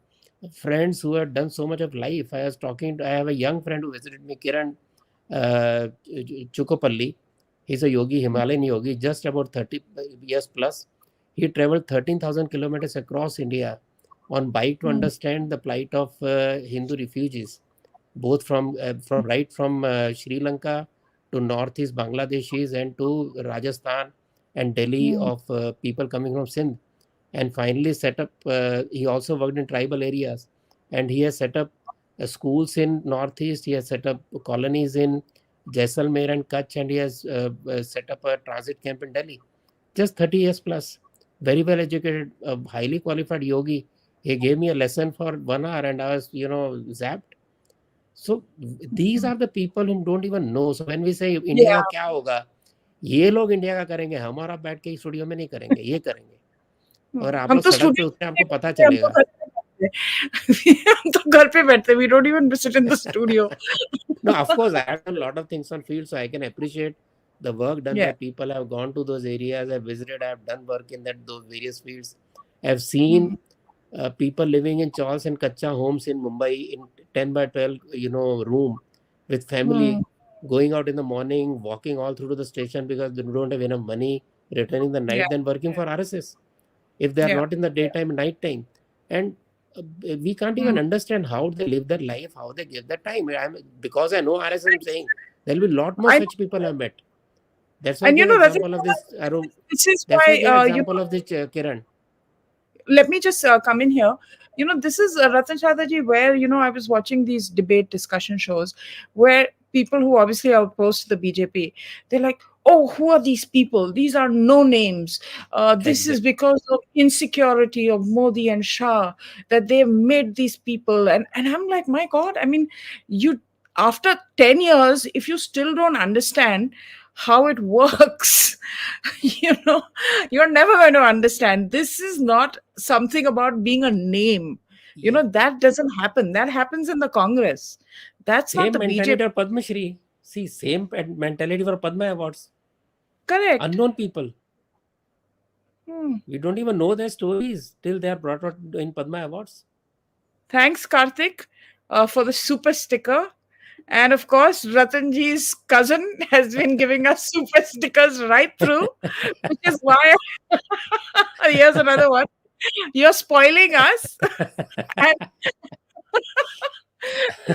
B: friends who have done so much of life. I have a young friend who visited me, Kiran Chukopalli. He's a yogi, Himalayan yogi, just about 30 years plus. He traveled 13,000 kilometers across India on bike to
A: hmm,
B: understand the plight of Hindu refugees, both from right from Sri Lanka to northeast Bangladeshis and to Rajasthan and Delhi,
A: hmm,
B: of people coming from Sindh. And finally set up, he also worked in tribal areas, and he has set up schools in northeast, he has set up colonies in Jaisalmer and Kutch, and he has set up a transit camp in Delhi. Just 30 years plus, very well educated, highly qualified yogi. He gave me a lesson for 1 hour and I was zapped. So these
A: hmm.
B: are the people whom don't even know. So when we say India
A: Yeah.
B: का क्या होगा, ये लोग India का करेंगे, हम और आप बैठ के स्टूडियो में नहीं करेंगे, ये करेंगे। अगर आप
A: हम
B: लोग
A: तो
B: सड़क पे
A: स्टूडियो
B: उतरे आपको पता
A: हम तो
B: चलेगा।
A: घर पे बैठते हैं। हम तो घर पे बैठते हैं। We don't even visit in the studio.
B: No, of course, I have done a lot of things on field, so I can appreciate the work done by
A: Yeah.
B: people. I've gone to those areas, I've visited, I've done work in those various fields. I've seen
A: Hmm,
B: people living in chawls and kacha homes in Mumbai in 10 by 12, room with
A: hmm.
B: family, going out in the morning, walking all through to the station because they don't have enough money, returning the
A: Yeah.
B: night, then working for RSS if they are
A: Yeah.
B: not in the daytime, night time. And we can't
A: Hmm.
B: even understand how they live their life, how they give their time. Because I know RSS, I'm saying there'll be a lot more
A: I
B: such people I've met. That's why I
A: and
B: gave
A: Rajat,
B: example of this Arun.
A: this is
B: That's why I
A: why
B: gave example of this Kiran.
A: let me just come in here. This is Ratan Chadaji, where I was watching these debate discussion shows where people who obviously are opposed to the BJP, they're like, oh, who are these people? These are no names. This is
B: Exactly.
A: because of insecurity of Modi and Shah that they've made these people. And I'm like, my God, I mean, you after 10 years, if you still don't understand how it works, you know you're never going to understand. This is not something about being a name.
B: Yeah.
A: That doesn't happen. That happens in the Congress. That's not
B: Same
A: the BJP.
B: mentality of Padma Shri. See, same mentality for Padma Awards.
A: Correct.
B: Unknown people.
A: Hmm.
B: We don't even know their stories till they are brought out in Padma Awards.
A: Thanks, Karthik, for the super sticker. And of course, Ratanji's cousin has been giving us super stickers right through, which is why here's another one. You're spoiling us. And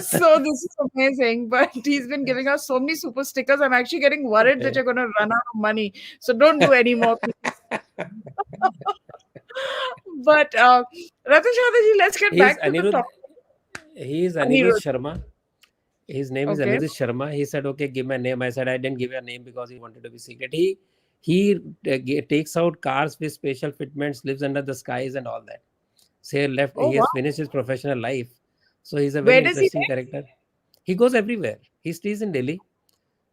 A: so this is amazing, but he's been giving us so many super stickers. I'm actually getting worried that you're going to run out of money. So don't do any more, please. But Ratan Chowdhury, let's get
B: He's
A: back to the
B: Anirudh.
A: topic.
B: He is Anirudh
A: Anirudh.
B: Sharma. His name is
A: Okay.
B: Anirudh Sharma. He said, "Okay, give my name." I said, "I didn't give your name because he wanted to be secret." He takes out cars with special fitments, lives under the skies, and all that. Say left.
A: Oh
B: He
A: wow.
B: has finished his professional life, so he's a very
A: Where does he
B: interesting
A: live?
B: character. He goes everywhere. He stays in Delhi.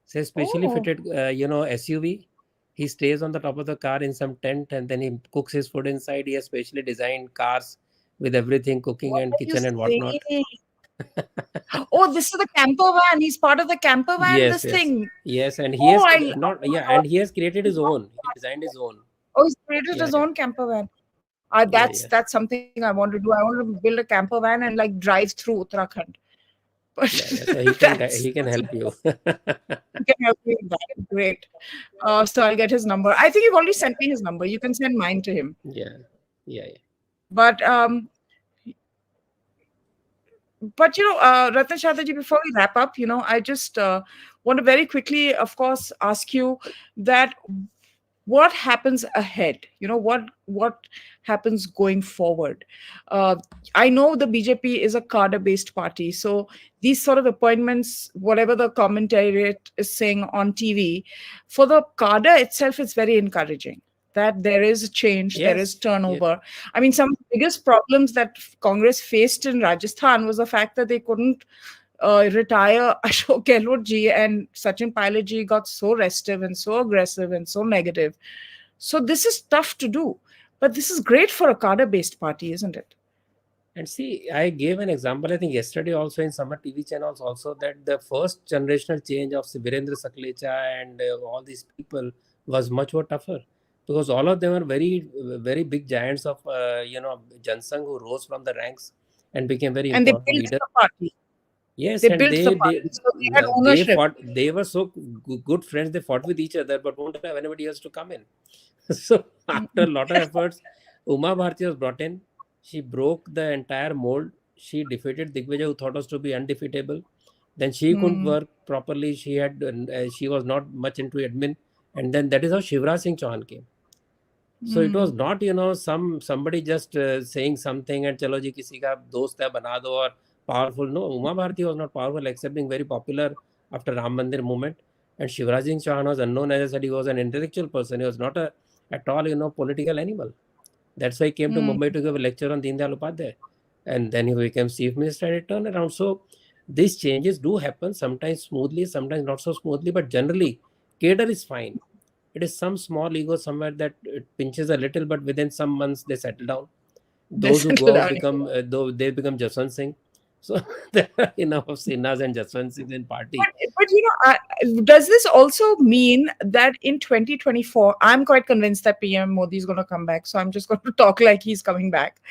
B: Say specially
A: Oh,
B: fitted, SUV. He stays on the top of the car in some tent, and then he cooks his food inside. He has specially designed cars with everything, cooking
A: what
B: and
A: are you
B: kitchen and whatnot.
A: saying? Oh, this is the camper van. He's part of the camper van,
B: Yes,
A: this
B: yes,
A: thing.
B: yes, and he
A: Oh,
B: has
A: oh
B: not,
A: my
B: yeah,
A: God.
B: and he has created his own. He designed his own.
A: Oh, he's created
B: Yeah,
A: his
B: yeah,
A: own camper van.
B: yeah,
A: That's
B: yeah,
A: something I want to do. I want to build a camper van and like drive through Uttarakhand. But
B: yeah, yeah. So he can he can
A: that's
B: help you.
A: you can help me with that. Great. So I'll get his number. I think you've already sent me his number. You can send mine to him.
B: Yeah, yeah, yeah.
A: But Ratan Shadaji, before we wrap up, I just want to very quickly, of course, ask you that what happens ahead, what happens going forward. uh, I know the BJP is a cadre based party, so these sort of appointments, whatever the commentariat is saying on TV, for the cadre itself, it's very encouraging that there is a change, there is
B: Yes, yeah,
A: turnover. I mean, some of the biggest problems that Congress faced in Rajasthan was the fact that they couldn't retire Ashok Gehlot ji, and Sachin Pilot ji got so restive and so aggressive and so negative. So this is tough to do, but this is great for a cadre-based party, isn't it?
B: and see, I gave an example, I think yesterday also in some TV channels also, that the first generational change of Virendra Saklecha and all these people was much more tougher, because all of them are very big giants of Jansangh, who rose from the ranks and became very
A: And they
B: important
A: built
B: leaders.
A: the party.
B: Yes,
A: They
B: and
A: built the party, so they had
B: they
A: ownership.
B: fought. They were so good friends. They fought with each other, but won't have anybody else to come in. So after a lot of efforts, Uma Bharti was brought in. She broke the entire mold. She defeated Digvijay, who thought was to be undefeatable. Then she couldn't
A: Mm,
B: work properly. She was not much into admin, and then that is how Shivraj Singh Chauhan came. So it was
A: mm,
B: not, somebody just saying something and chalo ji kisi ka dost hai bana do or powerful. No, Uma Bharti was not powerful except being very popular after Ram Mandir movement. And Shivraj Singh Chauhan was unknown, as I said, he was an intellectual person. He was not at all, political animal. That's why he came to
A: mm,
B: Mumbai to give a lecture on Deen Dayal Upadhyay. And then he became chief minister and it turned around. So these changes do happen, sometimes smoothly, sometimes not so smoothly, but generally, cadre is fine. It is some small ego somewhere that it pinches a little, but within some months they settle down.
A: they
B: Those who
A: settled
B: go out
A: down.
B: become, though they become Jaswant Singh. So there are enough of Sinhas and Jaswant Singhs in party.
A: But does this also mean that in 2024, I'm quite convinced that PM Modi is going to come back. So I'm just going to talk like he's coming back.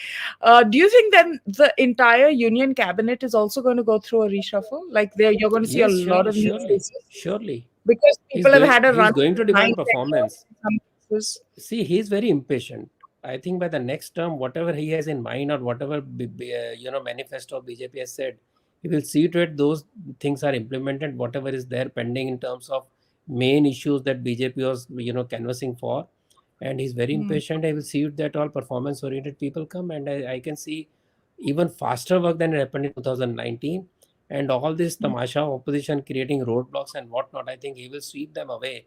A: Do you think then the entire union cabinet is also going to go through a reshuffle? Like you're going to see a
B: Yes,
A: lot of new
B: surely,
A: faces
B: surely.
A: because people have had a
B: He's
A: run
B: going to
A: of nine,
B: demand
A: 10 years
B: performance.
A: in some cases.
B: See, he's very impatient. I think by the next term, whatever he has in mind or whatever manifesto BJP has said, he will see to it those things are implemented. Whatever is there pending in terms of main issues that BJP was canvassing for, and he's very
A: Hmm,
B: impatient. I will see it that all performance-oriented people come, and I can see even faster work than it happened in 2019. And all this
A: hmm,
B: tamasha opposition creating roadblocks and whatnot, I think he will sweep them away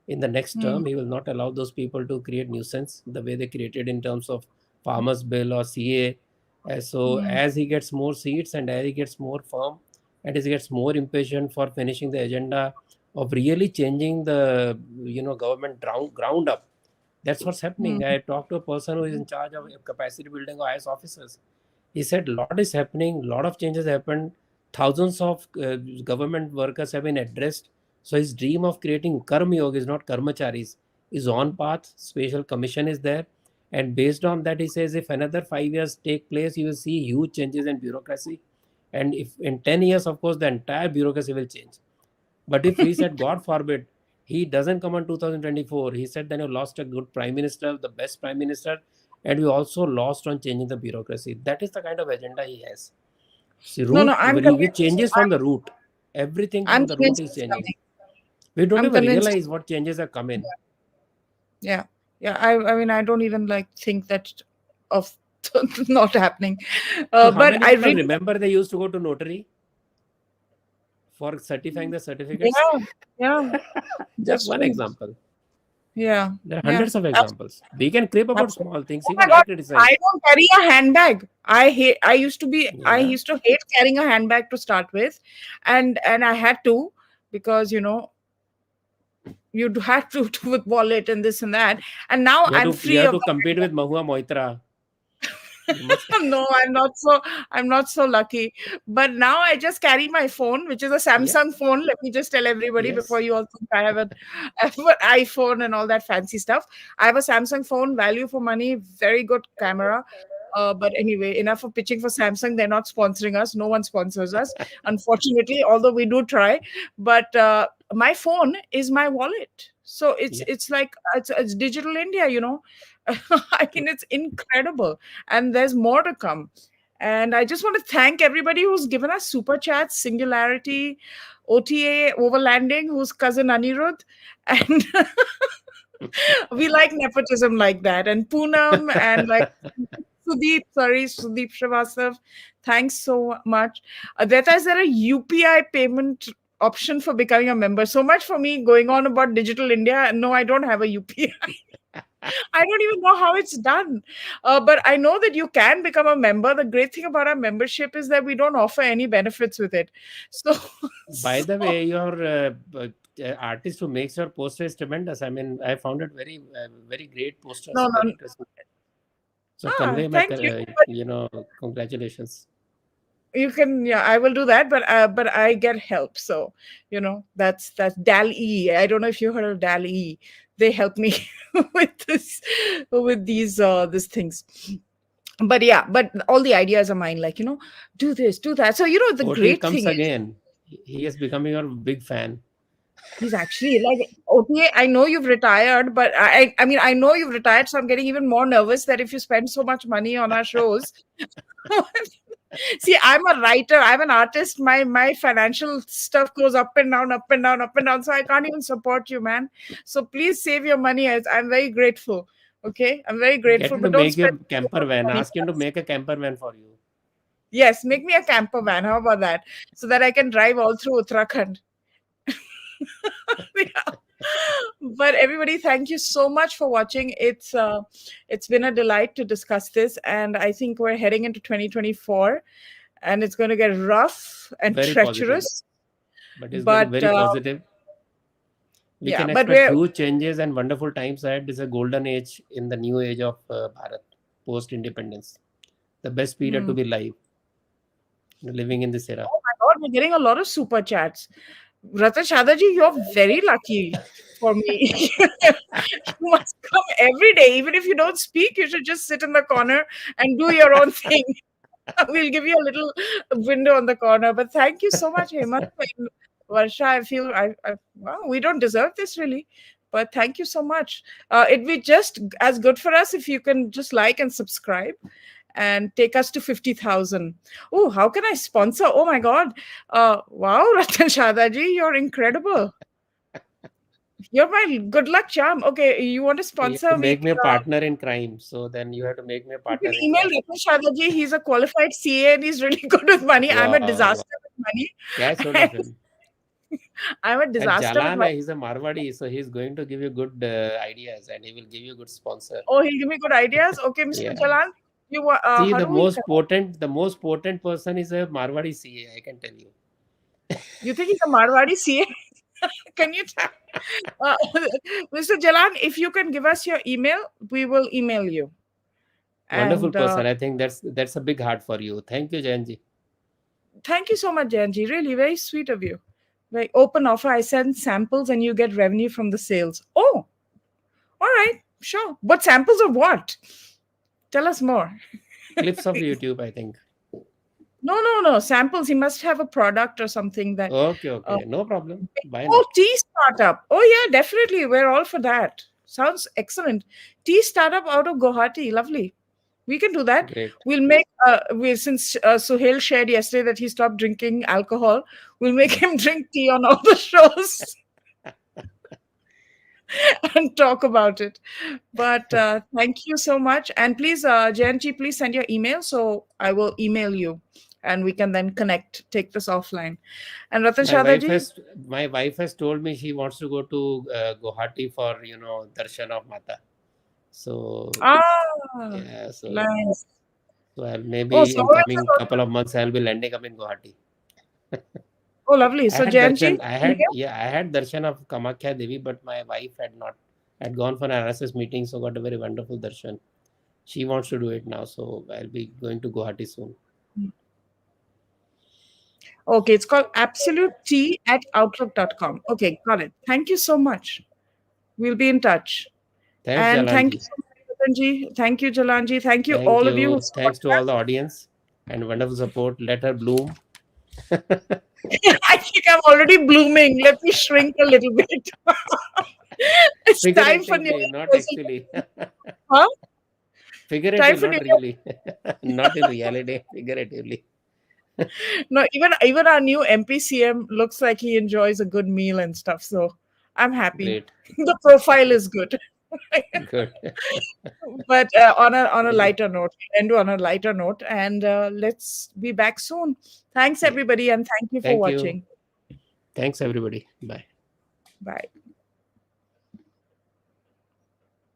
B: in the next
A: hmm,
B: term. He will not allow those people to create nuisance the way they created in terms of farmers bill or CA. So
A: hmm,
B: as he gets more seats and as he gets more firm and as he gets more impatient for finishing the agenda of really changing the government ground up, that's what's
A: hmm,
B: happening. I talked to a person who is in charge of capacity building of IS officers. He said lot is happening, lot of changes happened, thousands of government workers have been addressed. So his dream of creating karma yoga is not karmacharis, is on path. Special commission is there, and based on that, he says if another 5 years take place, you will see huge changes in bureaucracy. And if in 10 years, of course, the entire bureaucracy will change. But if he said, God forbid, he doesn't come on 2024, he said then you lost a good prime minister, the best prime minister, and we also lost on changing the bureaucracy. That is the kind of agenda he has. See,
A: No, no,
B: root, which changes from the root. Everything
A: I'm
B: from the root
A: convinced
B: is
A: it's
B: changing.
A: coming.
B: We don't
A: I'm
B: even
A: convinced.
B: realize what changes are coming.
A: Yeah, yeah. I mean, I don't even like think that of not happening.
B: So, how
A: But
B: many
A: I
B: people
A: really,
B: remember they used to go to notary for certifying the certificates?
A: yeah, yeah.
B: Just
A: That's
B: one
A: true.
B: example.
A: Yeah,
B: There are
A: yeah.
B: hundreds of examples. We can crib about
A: Absolutely.
B: small things,
A: Oh my
B: even I
A: God, I
B: criticize.
A: don't carry a handbag. I hate. I
B: Yeah.
A: used to hate carrying a handbag to start with, and I had to because you'd have to with wallet and this and that. And now I'm
B: You
A: free
B: have
A: of
B: to
A: the
B: compete with Mahua Moitra. You must.
A: No, I'm not so lucky. But now I just carry my phone, which is a
B: Yeah.
A: Samsung phone. Let me just tell everybody before
B: Yes.
A: you all think I have I have an iPhone and all that fancy stuff. I have a Samsung phone, value for money, very good camera. But anyway, enough of pitching for Samsung. They're not sponsoring us. No one sponsors us, unfortunately. Although we do try, but my phone is my wallet. So
B: Yeah.
A: it's like it's digital India, you know. I
B: True.
A: mean, it's incredible, and there's more to come. And I just want to thank everybody who's given us super chats, Singularity, OTA, Overlanding, who's cousin Anirudh, and we like nepotism like that, and Poonam, and like Sudeep Srivastav. Thanks so much. Advaita, is there a UPI payment option for becoming a member? So much for me going on about digital India. No, I don't have a UPI. I don't even know how it's done. But I know that you can become a member. The great thing about our membership is that we don't offer any benefits with it. So,
B: By
A: so
B: the way, your artist who makes your poster is tremendous. I mean, I found it very great
A: no,
B: posters, very
A: no.
B: interesting. So convey my,
A: Thank you. But
B: congratulations.
A: you can, yeah, I will do that. But I get help. So that's Dal E. I don't know if you heard of Dal E. They help me with these things. But yeah, but all the ideas are mine. Like do this, do that. So the
B: OT
A: great
B: comes
A: thing is
B: again. He has become your big fan.
A: he's actually like, okay, I know you've retired, but I mean, I know you've retired, so I'm getting even more nervous that if you spend so much money on our shows. See, I'm a writer, I'm an artist. My financial stuff goes up and down, up and down, up and down. So I can't even support you, man. So please save your money. I'm very grateful. Okay, I'm very
B: Get
A: grateful,
B: him to
A: but don't
B: make you a
A: spend too
B: camper
A: much
B: van.
A: money.
B: Ask him to make a camper van for you.
A: Yes, make me a camper van. How about that? So that I can drive all through Uttarakhand. Yeah. But everybody, thank you so much for watching. It's been a delight to discuss this, and I think we're heading into 2024, and it's going to get rough and
B: Very positive,
A: treacherous.
B: but it's very,
A: But
B: very positive. We
A: yeah,
B: can
A: but
B: expect
A: we're
B: huge changes and wonderful times ahead. This is a golden age in the new age of Bharat, post independence. The best period to
A: hmm.
B: be live, living in this era.
A: Oh my God, we're getting a lot of super chats. Ratan Sharda ji, you're very lucky for me. You must come every day. Even if you don't speak, you should just sit in the corner and do your own thing. We'll give you a little window on the corner. But thank you so much, Hemant and Varsha. I feel wow, we don't deserve this really. But thank you so much. It'd be just as good for us if you can just like and subscribe and take us to 50,000. Oh, how can I sponsor? Oh my God. Wow, Ratan Shadaji, you're incredible. You're my good luck charm. Okay, you want to
B: You have to
A: sponsor me?
B: make me a partner in crime. So then you have to make me a
A: You can
B: partner in
A: email
B: crime.
A: Ratan Shadaji. He's a qualified CA and he's really good with money. I'm a
B: Wow, wow.
A: disaster with money.
B: Catch hold of him.
A: I'm a
B: And
A: disaster with
B: Jalan,
A: money.
B: he's a Marwadi, so he's going to give you good ideas and he will give you a good sponsor.
A: Oh, he'll give me good ideas. Okay, Mr.
B: Yeah.
A: Jalan,
B: See,
A: how do we connect?
B: the most potent person is a Marwadi CA, I can tell you.
A: You think he's a Marwadi CA? Can you, uh, Mr. Jalan, if you can give us your email, we will email you.
B: Wonderful
A: And
B: person. I think that's a big heart for you. Thank you, Jayanji.
A: thank you so much, Janji. Really, very sweet of you. Very open offer. I send samples and you get revenue from the sales. Oh, all right, sure. But samples of what? Tell us more.
B: Clips of YouTube, I think.
A: No, no, no. Samples. He must have a product or something that.
B: Okay,
A: Uh,
B: okay. No problem. Why
A: oh,
B: not?
A: tea startup. Oh, yeah, definitely. We're all for that. Sounds excellent. Tea startup out of Guwahati. Lovely. We can do that.
B: Great.
A: We'll make since Suhail shared yesterday that he stopped drinking alcohol, we'll make him drink tea on all the shows and talk about it. But thank you so much. And please, Jayanji, please send your email so I will email you and we can then connect, take this offline. And Ratan
B: My wife
A: Shadaji,
B: has my wife has told me she wants to go to Guwahati for darshan of Mata. So
A: ah,
B: yeah,
A: nice.
B: so I'll
A: Oh,
B: maybe
A: so
B: in coming couple of months I'll be landing up in Guwahati.
A: oh, lovely.
B: I
A: So
B: had
A: Jayanji,
B: darshan. I had darshan of Kamakhya Devi, but my wife had not had gone for an RSS meeting, so got a very wonderful darshan. she wants to do it now. So I'll be going to Guwahati soon.
A: Okay, it's called absolutetea@outlook.com. Okay, got it. Thank you so much. We'll be in touch.
B: Thanks,
A: And thank you
B: Jalanji.
A: so much, Ratanji. Thank you, Jalanji. Thank you,
B: Thank
A: all of you who
B: you.
A: support
B: Thanks to all the
A: us.
B: audience and wonderful support. Let her bloom.
A: I think I'm already blooming. Let me shrink a little bit. It's time for New
B: Figuratively,
A: Year's
B: not
A: resolution.
B: actually.
A: Huh? Time
B: Figurative,
A: for
B: not
A: New
B: really. Not in reality, figuratively.
A: No, even our new MPCM looks like he enjoys a good meal and stuff. So I'm happy.
B: Great.
A: The profile is good.
B: Good.
A: But on a
B: Thank you.
A: lighter note, end on a lighter note, and let's be back soon. Thanks
B: Yeah.
A: everybody, and thank you for
B: Thank you.
A: watching.
B: Thanks, everybody. Bye.
A: Bye.